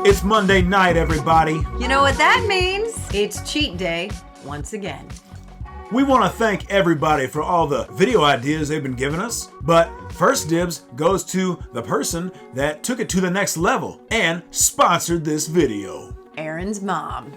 It's Monday night, everybody. You know what that means? It's cheat day once again. We want to thank everybody for all the video ideas they've been giving us, but first dibs goes to the person that took it to the next level and sponsored this video. Aaron's mom.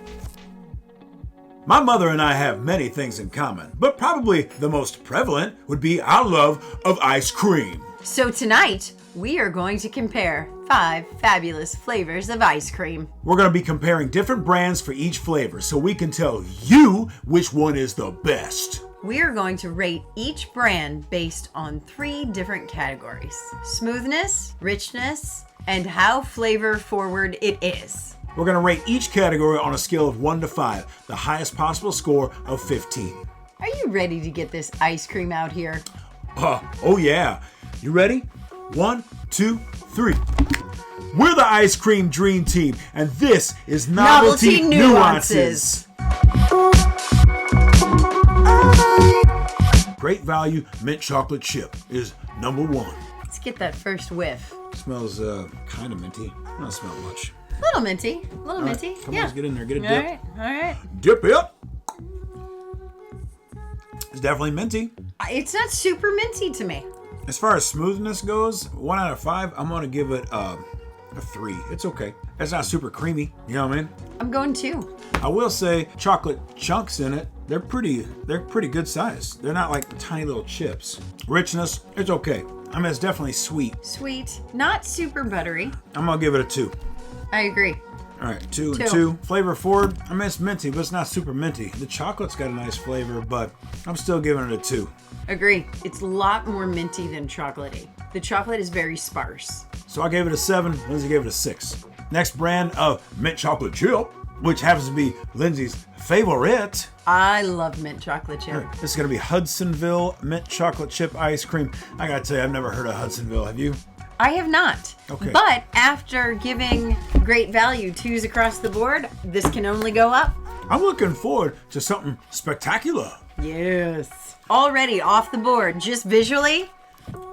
My mother and I have many things in common, but probably the most prevalent would be our love of ice cream. So tonight, we are going to compare 5 fabulous flavors of ice cream. We're going to be comparing different brands for each flavor so we can tell you which one is the best. We are going to rate each brand based on 3 different categories: smoothness, richness, and how flavor forward it is. We're going to rate each category on a scale of 1 to 5, the highest possible score of 15. Are you ready to get this ice cream out here? Oh yeah. You ready? 1, 2, 3. We're the Ice Cream Dream Team, and this is Novelty Nuances. Great Value Mint Chocolate Chip is number 1. Let's get that first whiff. Smells kind of minty. Not smell much. A little minty. A little minty. Come on, yeah. let's get in there. Get a All dip. right. All right. Dip it. It's definitely minty. It's not super minty to me. As far as smoothness goes, 1 out of 5, I'm going to give it a 3. It's okay. It's not super creamy. You know what I mean? I'm going 2. I will say chocolate chunks in it, they're pretty good size. They're not like tiny little chips. Richness, it's okay. I mean, it's definitely sweet. Sweet. Not super buttery. I'm going to give it a 2. I agree. All right, 2 and 2. Flavor forward, I mean, it's minty, but it's not super minty. The chocolate's got a nice flavor, but I'm still giving it a 2. Agree. It's a lot more minty than chocolatey. The chocolate is very sparse. So I gave it a 7. Lindsay gave it a 6. Next brand of mint chocolate chip, which happens to be Lindsay's favorite. I love mint chocolate chip. This is going to be Hudsonville mint chocolate chip ice cream. I got to tell you, I've never heard of Hudsonville. Have you? I have not. Okay. But after giving Great Value 2s across the board, this can only go up. I'm looking forward to something spectacular. Yes. Already off the board, just visually,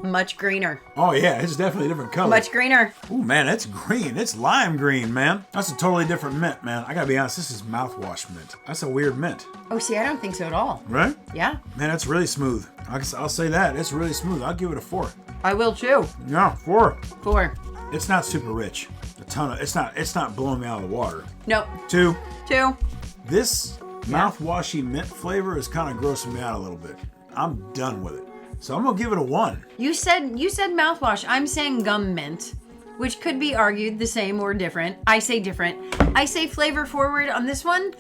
much greener. Oh yeah, it's definitely a different color. Much greener. Ooh man, it's green. It's lime green, man. That's a totally different mint, man. I gotta be honest, this is mouthwash mint. That's a weird mint. Oh, see, I don't think so at all. Right? Yeah. Man, it's really smooth. I'll say that. It's really smooth. I'll give it a 4. I will too. Yeah, 4. 4. It's not super rich. It's not blowing me out of the water. Nope. 2. 2. This mouthwashy mint flavor is kind of grossing me out a little bit. I'm done with it. So I'm gonna give it a 1. You said mouthwash. I'm saying gum mint, which could be argued the same or different. I say different. I say flavor forward on this one.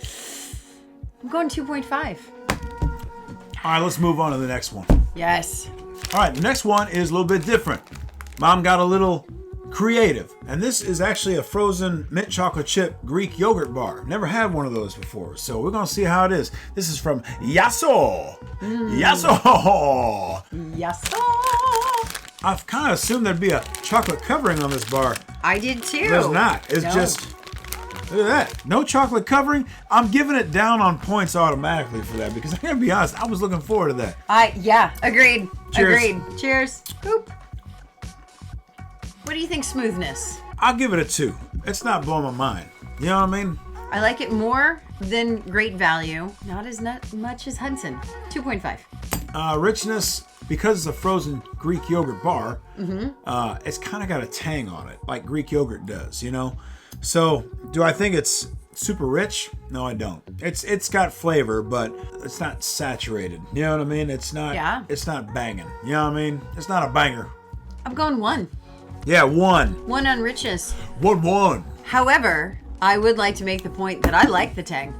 I'm going 2.5. All right, let's move on to the next one. Yes. All right, the next one is a little bit different. Mom got a little creative, and this is actually a frozen mint chocolate chip Greek yogurt bar. Never had one of those before, so we're gonna see how it is. This is from Yasso. Yasso. Yasso. I've kind of assumed there'd be a chocolate covering on this bar. I did too. There's not. It's just, look at that. No chocolate covering. I'm giving it down on points automatically for that because I gotta be honest, I was looking forward to that. Yeah, agreed. Cheers. Agreed. Cheers. Boop. What do you think smoothness? I'll give it a 2. It's not blowing my mind. You know what I mean? I like it more than Great Value. Not much as Hudson. 2.5. Richness, because it's a frozen Greek yogurt bar, it's kind of got a tang on it, like Greek yogurt does, you know? So, do I think it's super rich? No, I don't. It's got flavor, but it's not saturated. You know what I mean? It's not It's not banging. You know what I mean? It's not a banger. I'm going 1. Yeah, 1. 1 on richness. 1. However, I would like to make the point that I like the tang.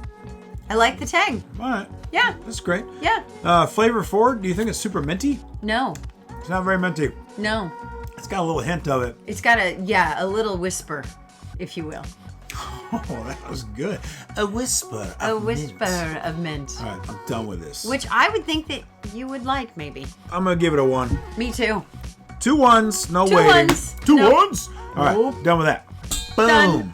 I like the tang. All right. Yeah. That's great. Yeah. Flavor forward, do you think it's super minty? No. It's not very minty. No. It's got a little hint of it. It's got a little whisper, if you will. Oh, that was good. A whisper. A whisper of mint. All right, I'm done with this. Which I would think that you would like, maybe. I'm gonna give it a 1. Me too. 2 ones, no Two waiting. ones. 2 Nope. ones. All right, Nope. done with that. Boom. Done.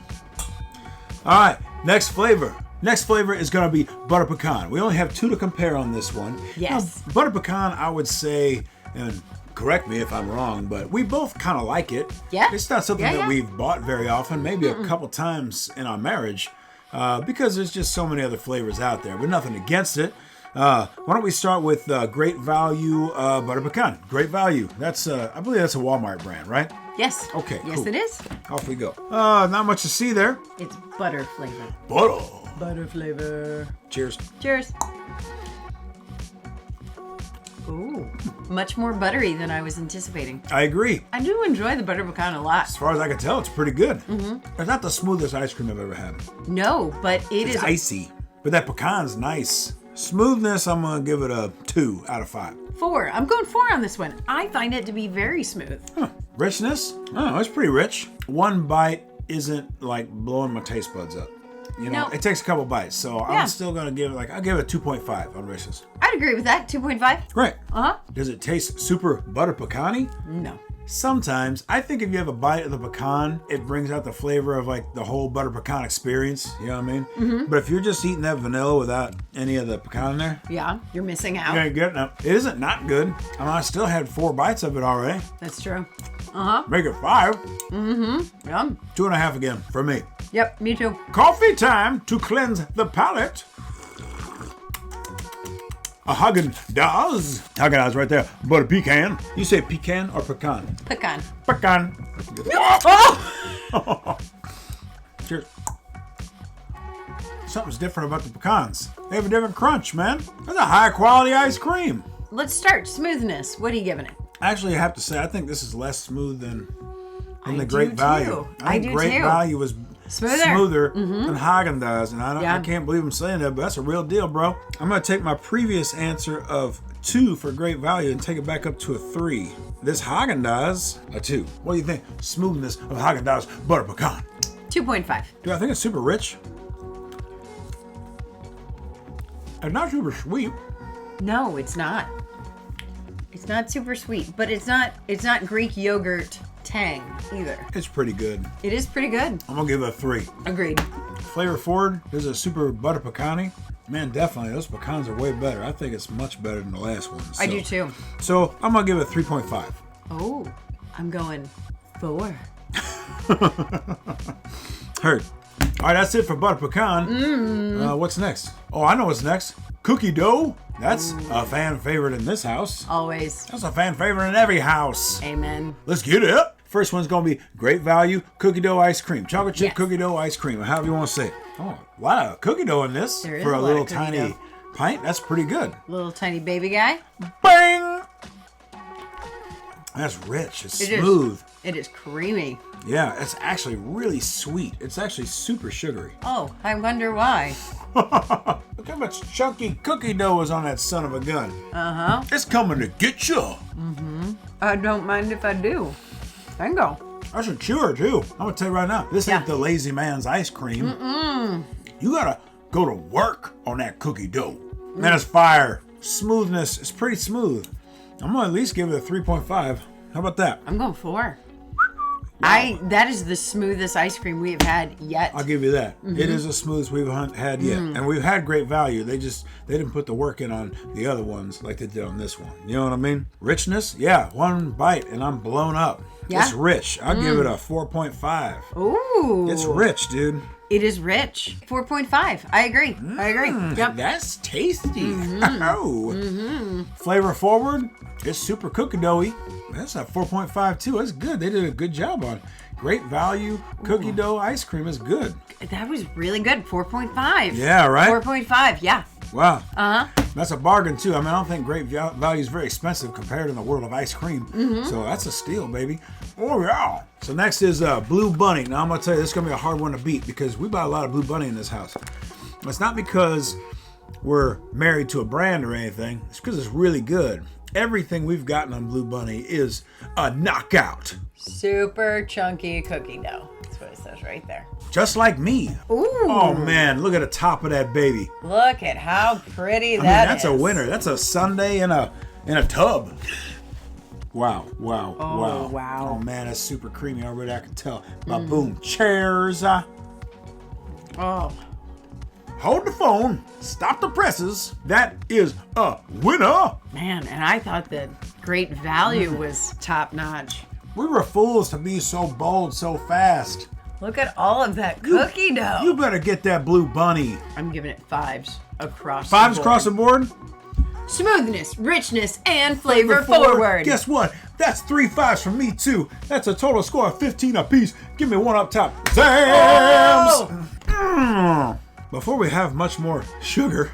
All right, next flavor. Next flavor is gonna be butter pecan. We only have 2 to compare on this one. Yes. Now, butter pecan, I would say, and correct me if I'm wrong, but we both kind of like it. Yeah. It's not something that Yeah. we've bought very often, maybe a couple times in our marriage, because there's just so many other flavors out there, but nothing against it. Why don't we start with Great Value butter pecan? Great Value. That's I believe that's a Walmart brand, right? Yes. Okay, Yes, cool. it is. Off we go. Not much to see there. It's butter flavored. Butter. Butter flavor. Cheers. Cheers. Ooh, much more buttery than I was anticipating. I agree. I do enjoy the butter pecan a lot. As far as I can tell, it's pretty good. It's not the smoothest ice cream I've ever had. No, but It's is icy, but that pecan's nice. Smoothness, I'm gonna give it a 2 out of 5. 4. I'm going 4 on this one. I find it to be very smooth. Huh. Richness? Oh, it's pretty rich. 1 bite isn't like blowing my taste buds up. You know, No. it takes a couple bites, so Yeah. I'm still gonna give it I'll give it a 2.5 on richness. I'd agree with that. 2.5. Right. Uh-huh. Does it taste super butter pecan-y? No. Sometimes. I think if you have a bite of the pecan, it brings out the flavor of like the whole butter pecan experience. You know what I mean? Mm-hmm. But if you're just eating that vanilla without any of the pecan in there, Yeah, you're missing out. you ain't getting it. It isn't not good. I mean, I still had 4 bites of it already. That's true. Uh-huh. Make it 5. Yum. 2.5 again for me. Yep, me too. Coffee time to cleanse the palate. A Haagen-Dazs. Haagen-Dazs right there. Butter pecan. You say pecan or pecan? Pecan. Pecan. Oh! Cheers. Something's different about the pecans. They have a different crunch, man. That's a high quality ice cream. Let's start. Smoothness. What are you giving it? Actually, I have to say, I think this is less smooth than I the do Great too. Value. I think do Great too. Value was Smoother. than Haagen-Dazs, and I Yeah. can't believe I'm saying that, but that's a real deal, bro. I'm gonna take my previous answer of 2 for Great Value and take it back up to a 3. This Haagen-Dazs, a 2. What do you think? Smoothness of Haagen-Dazs butter pecan. 2.5. Do I think it's super rich? And not super sweet. No, it's not. It's not super sweet, but it's not Greek yogurt tang either. It's pretty good. It is pretty good. I'm gonna give it a 3. Agreed. Flavor forward, there's a super butter pecan-y. Man, definitely, those pecans are way better. I think it's much better than the last one. I do too. So I'm gonna give it a 3.5. Oh, I'm going 4. Heard. All right, that's it for butter pecan. What's next? Oh, I know what's next. Cookie dough. That's a fan favorite in this house. Always. That's a fan favorite in every house. Amen. Let's get it up. First one's gonna be Great Value cookie dough ice cream. Chocolate chip Yes. cookie dough ice cream, or however you want to say it. Oh, a lot of cookie dough in this There is for a a lot little of cookie tiny dough. pint. That's pretty good. Little tiny baby guy. Bang! That's rich. It's It is. smooth. It is creamy. Yeah, it's actually really sweet. It's actually super sugary. Oh, I wonder why. Look how much chunky cookie dough is on that son of a gun. Uh-huh. It's coming to get you. I don't mind if I do. Bingo. That's a chewer too. I'm gonna tell you right now, this ain't the lazy man's ice cream. You gotta go to work on that cookie dough. Man, it's fire. Smoothness is pretty smooth. I'm gonna at least give it a 3.5. How about that? I'm going 4. That is the smoothest ice cream we have had yet. I'll give you that. It is the smoothest we've had yet. And we've had Great Value. They didn't put the work in on the other ones like they did on this one. You know what I mean? Richness? Yeah, 1 bite and I'm blown up. Yeah? It's rich. I'll give it a 4.5. Ooh. It's rich, dude. It is rich. 4.5. I agree. I agree. Yep. That's tasty. Flavor forward. It's super cookie doughy. That's a 4.5 too. That's good. They did a good job on it. Great Value cookie dough ice cream is good. That was really good. 4.5. Yeah, right? 4.5. Yeah. Wow. Uh-huh. That's a bargain too. I mean, I don't think Great Value is very expensive compared to the world of ice cream. So that's a steal, baby. Oh yeah. So next is Blue Bunny. Now I'm gonna tell you, this is gonna be a hard one to beat because we buy a lot of Blue Bunny in this house. It's not because we're married to a brand or anything. It's because it's really good. Everything we've gotten on Blue Bunny is a knockout. Super chunky cookie dough. That's what it says right there. just like me. Ooh. Oh man, look at the top of that baby. Look at how pretty That's a winner. That's a sundae in a tub. Wow. Wow. Oh man, that's super creamy already. I can tell. Boom. Cheers. Oh. Hold the phone. Stop the presses. That is a winner. Man, and I thought that Great Value was top notch. We were fools to be so bold so fast. Look at all of that cookie dough. You better get that blue bunny. I'm giving it 5s across Fives the board. across the board? Smoothness, richness, and flavor forward. Guess what? That's 3 5s from me too. That's a total score of 15 apiece. Give me one up top. Zams! Before we have much more sugar,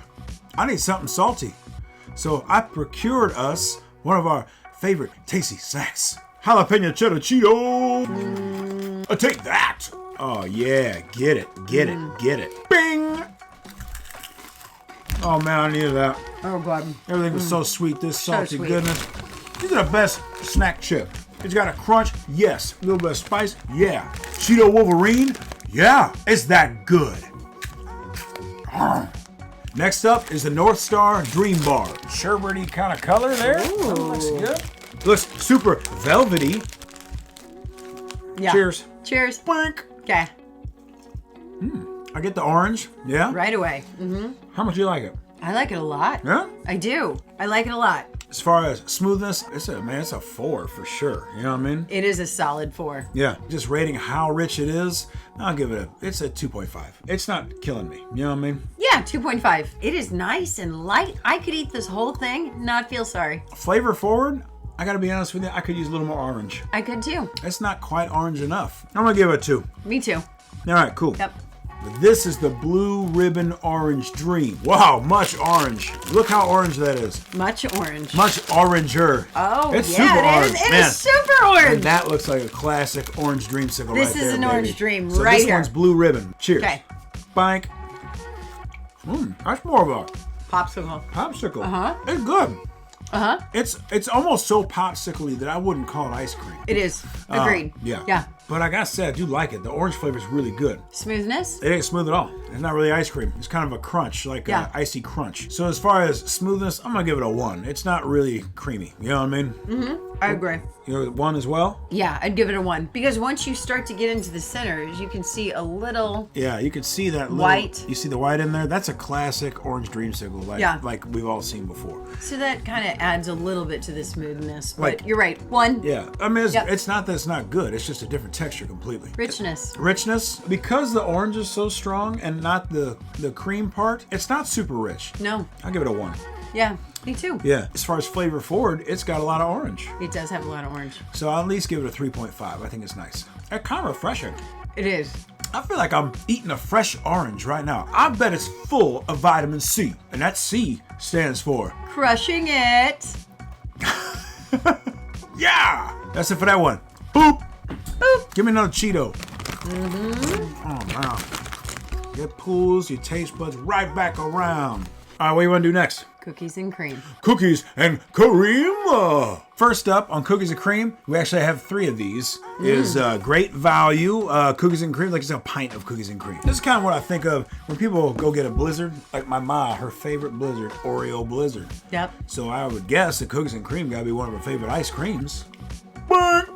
I need something salty. So I procured us one of our favorite tasty snacks. Jalapeno cheddar Cheeto. Take that. Oh yeah, get it. Bing! Oh man, I needed that. Oh god. Everything was so sweet, this salty sweet. goodness. These are the best snack chip. It's got a crunch, yes. A little bit of spice, yeah. Cheeto Wolverine, yeah. It's that good. Next up is the North Star Dream Bar. Sherbety kind of color there. Ooh. Looks good. Looks super velvety. Yeah. Cheers. Cheers. Boink. Okay. I get the orange, yeah. Right away. How much do you like it? I like it a lot. Yeah? I do. I like it a lot. As far as smoothness, it's a 4 for sure. You know what I mean? It is a solid 4. Yeah, just rating how rich it is, I'll give it it's a 2.5. It's not killing me. You know what I mean? Yeah, 2.5. It is nice and light. I could eat this whole thing, not feel sorry. Flavor forward, I gotta be honest with you, I could use a little more orange. I could too. It's not quite orange enough. I'm gonna give it a 2. Me too. All right, cool. Yep. This is the Blue Ribbon Orange Dream. Wow, much orange. Look how orange that is. Much orange. Much oranger. Oh, it's yeah, super orange. It Man. is super orange. And that looks like a classic orange dreamsicle right there, This is an baby. orange dream So right this here. one's Blue Ribbon. Cheers. Okay. Bank. That's more of a Popsicle. popsicle. Uh-huh. It's good. Uh-huh. It's almost so popsicle-y that I wouldn't call it ice cream. It is. Agreed. Yeah. Yeah. But I gotta say, I do like it. The orange flavor is really good. Smoothness? It ain't smooth at all. It's not really ice cream. It's kind of a crunch, like Yeah. a icy crunch. So as far as smoothness, I'm gonna give it a 1. It's not really creamy. You know what I mean? I agree. You know, 1 as well? Yeah, I'd give it a 1. Because once you start to get into the centers, you can see a little... Yeah, you can see that little, White. You see the white in there? That's a classic orange dreamsicle, like we've all seen before. So that kind of adds a little bit to the smoothness. But Like- you're right. 1. Yeah, I mean, Yep. it's not that it's not good. It's just a different texture completely. Richness. Richness, because the orange is so strong and not the cream part, it's not super rich. No. I'll give it a 1. Yeah, me too. Yeah, as far as flavor forward, it's got a lot of orange. It does have a lot of orange. So I'll at least give it a 3.5. I think it's nice. It's kind of refreshing. It is. I feel like I'm eating a fresh orange right now. I bet it's full of vitamin C. And that C stands for... Crushing it. Yeah! That's it for that one. Boop! Boop. Give me another Cheeto. Oh, wow. It pulls your taste buds right back around. All right, what do you want to do next? Cookies and cream. Cookies and cream. First up on cookies and cream, we actually have 3 of these. Is Great Value cookies and cream, like it's a pint of cookies and cream. This is kind of what I think of when people go get a Blizzard. Like my ma, her favorite Blizzard, Oreo Blizzard. Yep. So I would guess that cookies and cream gotta be one of her favorite ice creams. But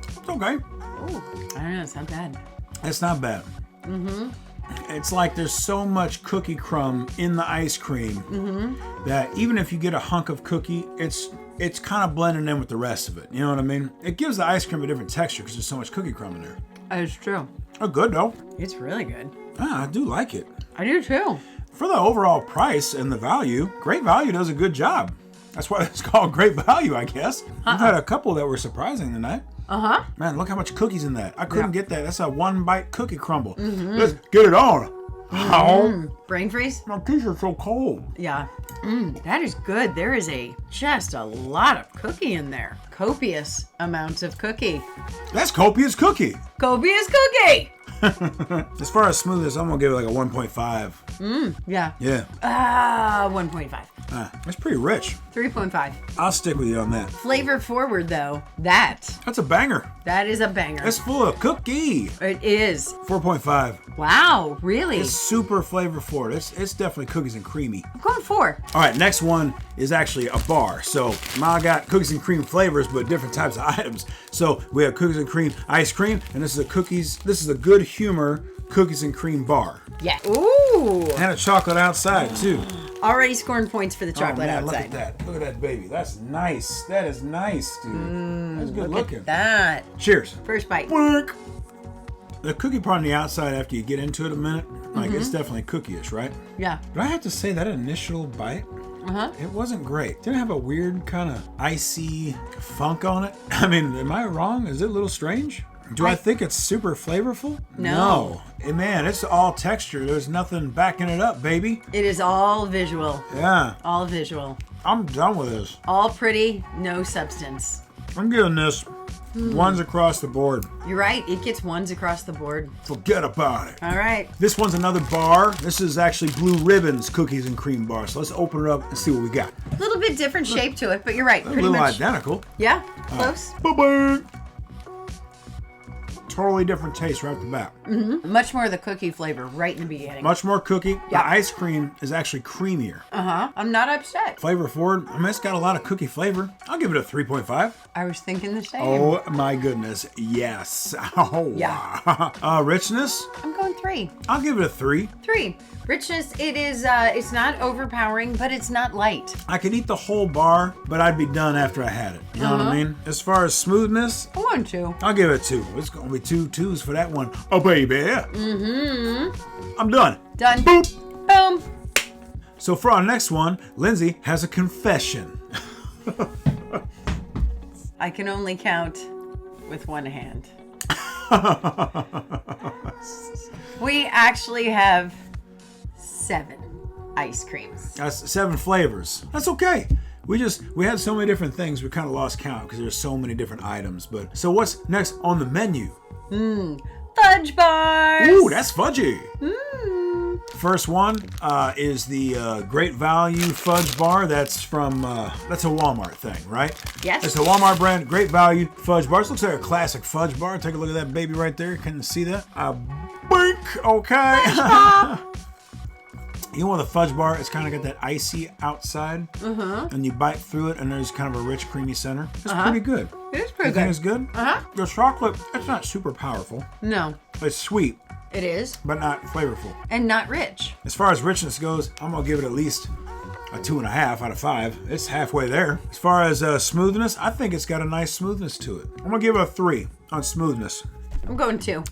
it's okay. Ooh, I don't know. It's not bad. It's not bad. It's like there's so much cookie crumb in the ice cream that even if you get a hunk of cookie, it's kind of blending in with the rest of it. You know what I mean? It gives the ice cream a different texture because there's so much cookie crumb in there. It's true. Oh, good though. It's really good. I do like it. I do too. For the overall price and the value, Great Value does a good job. That's why it's called Great Value, I guess. We've had a couple that were surprising tonight. Uh-huh. Man, look how much cookie's in that. I couldn't get that. That's a 1-bite cookie crumble. Let's get it on. Brain freeze? My t-shirt's so cold. Yeah. That is good. There is just a lot of cookie in there. Copious amounts of cookie. That's copious cookie. Copious cookie! As far as smoothness, I'm gonna give it like a 1.5. Yeah. Yeah. 1.5. It's pretty rich. 3.5. I'll stick with you on that. Flavor forward though. That's a banger. That is a banger. It's full of cookie. It is. 4.5. Wow, really? It's super flavor forward. It's definitely cookies and creamy. I'm going 4. All right, next one is actually a bar. So I got cookies and cream flavors, but different types of items. So we have cookies and cream ice cream, and this is a Good Humor cookies and cream bar. Yeah. Ooh. And a chocolate outside too. Already scoring points for the chocolate outside. Look at that. Look at that baby. That's nice. That is nice, dude. That's good looking. Look at that. Cheers. First bite. Work. The cookie part on the outside, after you get into it a minute, like it's definitely cookie-ish, right? Yeah. But I have to say that initial bite, it wasn't great. Didn't it have a weird kind of icy funk on it? I mean, am I wrong? Is it a little strange? Do I think it's super flavorful? No. Man, it's all texture. There's nothing backing it up, baby. It is all visual. Yeah. All visual. I'm done with this. All pretty, no substance. I'm giving this ones across the board. You're right. It gets ones across the board. Forget about it. All right. This one's another bar. This is actually Blue Ribbon's cookies and cream bar. So let's open it up and see what we got. A little bit different shape to it, but you're right. A Pretty little much. identical. Yeah. Close. Bye-bye. Totally different taste right off the bat. Much more of the cookie flavor right in the beginning. Much more cookie. Yeah. The ice cream is actually creamier. I'm not upset. Flavor forward. I mean, it's got a lot of cookie flavor. I'll give it a 3.5. I was thinking the same. Oh my goodness. Yes. Oh, Yeah. Richness. I'm going 3. I'll give it a 3. 3. Richness, it is, it's not overpowering, but it's not light. I could eat the whole bar, but I'd be done after I had it. You know what I mean? As far as smoothness, I'm going 2. I'll give it a 2. It's going to be 2 2s for that one. Oh, baby. I'm done. Done. Boop. Boom. So for our next one, Lindsay has a confession. I can only count with one hand. We actually have 7 ice creams. That's 7 flavors. That's okay. We had so many different things, we kind of lost count because there's so many different items. But so what's next on the menu? Fudge bars. Ooh, that's fudgy. First one is the Great Value Fudge Bar. That's from, that's a Walmart thing, right? Yes. It's a Walmart brand, Great Value Fudge Bar. This looks like a classic fudge bar. Take a look at that baby right there. Can you see that? Boink, okay. You know, with a fudge bar, it's kind of got that icy outside, and you bite through it, and there's kind of a rich, creamy center. It's pretty good. It is pretty You good. think it's good? The chocolate, it's not super powerful. No, It's sweet, it is. but not flavorful. And not rich. As far as richness goes, I'm gonna give it at least a 2.5 out of 5. It's halfway there. As far as smoothness, I think it's got a nice smoothness to it. I'm gonna give it a 3 on smoothness. I'm going 2.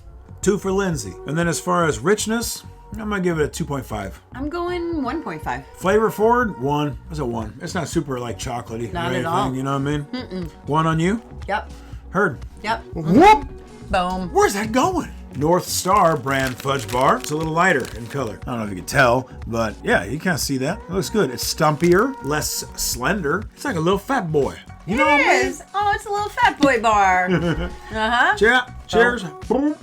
2 for Lindsay. And then as far as richness, I'm gonna give it a 2.5. I'm going 1.5. Flavor forward, 1. It's a 1. It's not super like chocolatey Not or at anything, all. you know what I mean? 1 on you? Yep. Heard. Yep. Whoop! Boom. Where's that going? North Star brand fudge bar. It's a little lighter in color. I don't know if you can tell, but yeah, you kind of see that. It looks good. It's stumpier, less slender. It's like a little fat boy. You know what I mean? It is. Oh, it's a little fat boy bar. Cheers. Boom.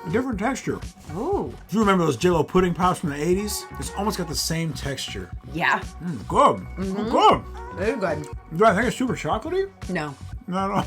A different texture. Ooh. Do you remember those Jell-O pudding pops from the 80s? It's almost got the same texture. Yeah. Good. Good. Very good. Do I think it's super chocolatey? No. No.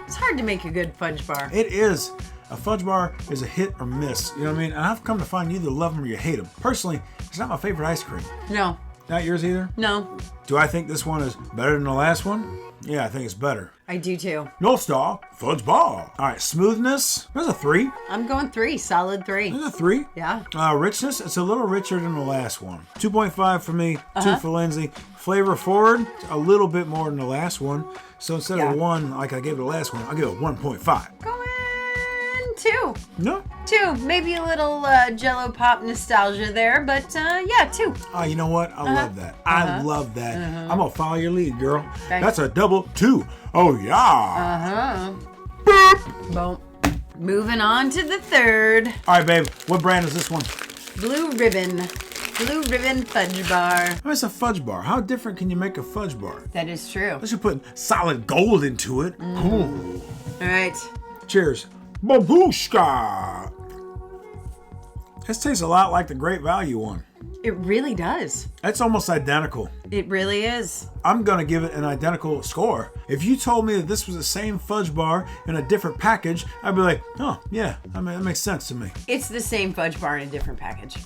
It's hard to make a good fudge bar. It is. A fudge bar is a hit or miss. You know what I mean? And I've come to find you either love them or you hate them. Personally, it's not my favorite ice cream. No. Not yours either? No. Do I think this one is better than the last one? Yeah, I think it's better. I do too. North Star Fudge Bar. All right, smoothness. There's a 3. I'm going 3. Solid 3. There's a 3. Yeah. Richness, it's a little richer than the last one. 2.5 for me, 2 for Lindsay. Flavor forward, a little bit more than the last one. So instead of 1, like I gave it the last one, I'll give it 1.5. Going 2. No? 2. Maybe a little Jell-O pop nostalgia there, but yeah, 2. Oh, you know what? I love that. I love that. I'm going to follow your lead, girl. Okay. That's a double 2. Oh, yeah. Boop. Boom. Moving on to the third. All right, babe. What brand is this one? Blue Ribbon. Blue Ribbon Fudge Bar. Oh, it's a fudge bar. How different can you make a fudge bar? That is true. Unless you put solid gold into it. Ooh. All right. Cheers. Babushka. This tastes a lot like the Great Value one. It really does. It's almost identical. It really is. I'm going to give it an identical score. If you told me that this was the same fudge bar in a different package, I'd be like, oh, yeah, I mean, that makes sense to me. It's the same fudge bar in a different package.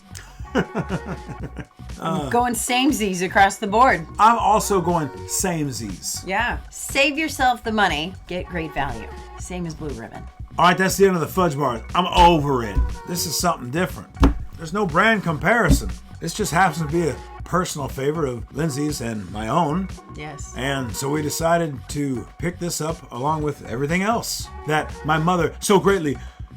I'm going samesies across the board. I'm also going samesies. Yeah. Save yourself the money. Get Great Value. Same as Blue Ribbon. All right, that's the end of the fudge bars. I'm over it. This is something different. There's no brand comparison. This just happens to be a personal favorite of Lindsay's and my own. Yes. And so we decided to pick this up along with everything else that my mother so greatly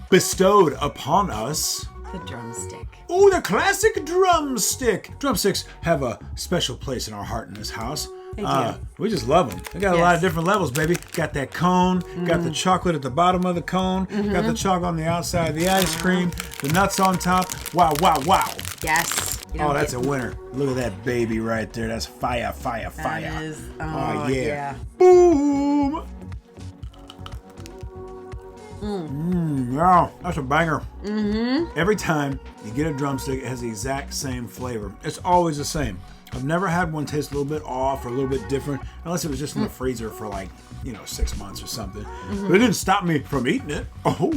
bestowed upon us. The drumstick. Oh, the classic drumstick. Drumsticks have a special place in our heart in this house. They do. We just love them. They got a lot of different levels, baby. Got that cone, got the chocolate at the bottom of the cone, got the chocolate on the outside of the ice cream, the nuts on top. Wow, wow, wow. Yes. Oh, that's a winner. Look at that baby right there. That's fire, fire, fire. That is, oh, yeah. yeah. Boom. Yeah, that's a banger. Every time you get a drumstick, it has the exact same flavor. It's always the same. I've never had one taste a little bit off or a little bit different, unless it was just in the freezer for like, 6 months or something. But it didn't stop me from eating it. Oh,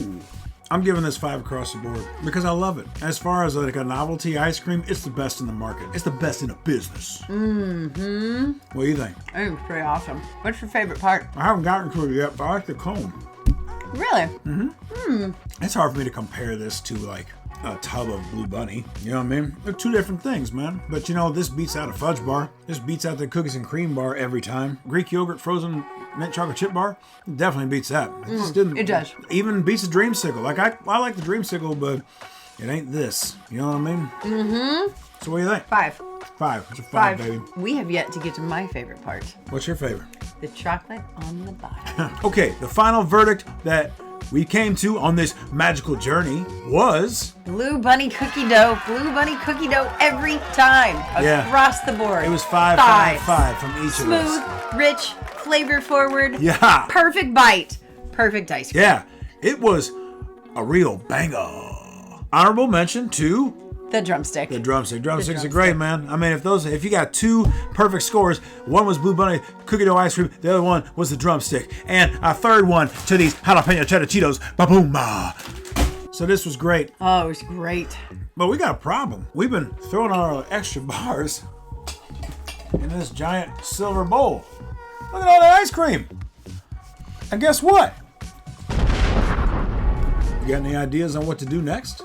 I'm giving this 5 across the board because I love it. As far as like a novelty ice cream, it's the best in the market. It's the best in the business. What do you think? I think it's pretty awesome. What's your favorite part? I haven't gotten to it yet, but I like the cone. Really? It's hard for me to compare this to like a tub of Blue Bunny. You know what I mean? They're two different things, man. But this beats out a fudge bar. This beats out the cookies and cream bar every time. Greek yogurt frozen mint chocolate chip bar definitely beats that. It does. Even beats the dreamsicle. Like I like the dreamsicle, but it ain't this. You know what I mean? So what do you think? 5. 5. It's a 5, baby. We have yet to get to my favorite part. What's your favorite? The chocolate on the bottom. Okay, the final verdict that we came to on this magical journey was Blue Bunny cookie dough. Blue Bunny cookie dough every time. Across the board. It was 5, 5, 5 from each of us. Smooth, rich, flavor forward. Yeah. Perfect bite. Perfect ice cream. Yeah. It was a real banger. Honorable mention to the drumstick. The drumstick. Drumsticks are great, man. I mean, if you got 2 perfect scores, one was Blue Bunny cookie dough ice cream, the other one was the drumstick, and a third one to these jalapeno cheddar Cheetos. Ba-boom-ba. So this was great. Oh, it was great. But we got a problem. We've been throwing our extra bars in this giant silver bowl. Look at all that ice cream. And guess what? You got any ideas on what to do next?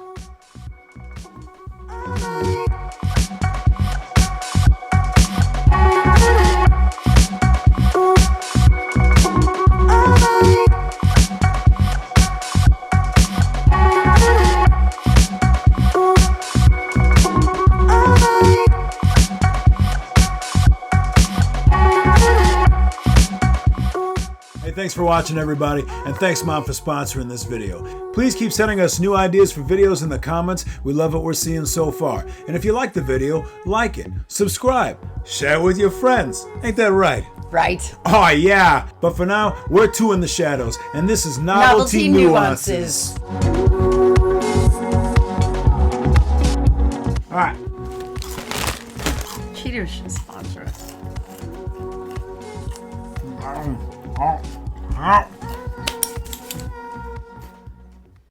Thanks for watching, everybody, and thanks, Mom, for sponsoring this video. Please keep sending us new ideas for videos in the comments. We love what we're seeing so far. And if you like the video, like it, subscribe, share it with your friends. Ain't that right? Right. Oh, yeah. But for now, we're 2 in the shadows, and this is Novelty Nuances. All right. Cheetos should sponsor us. Oh.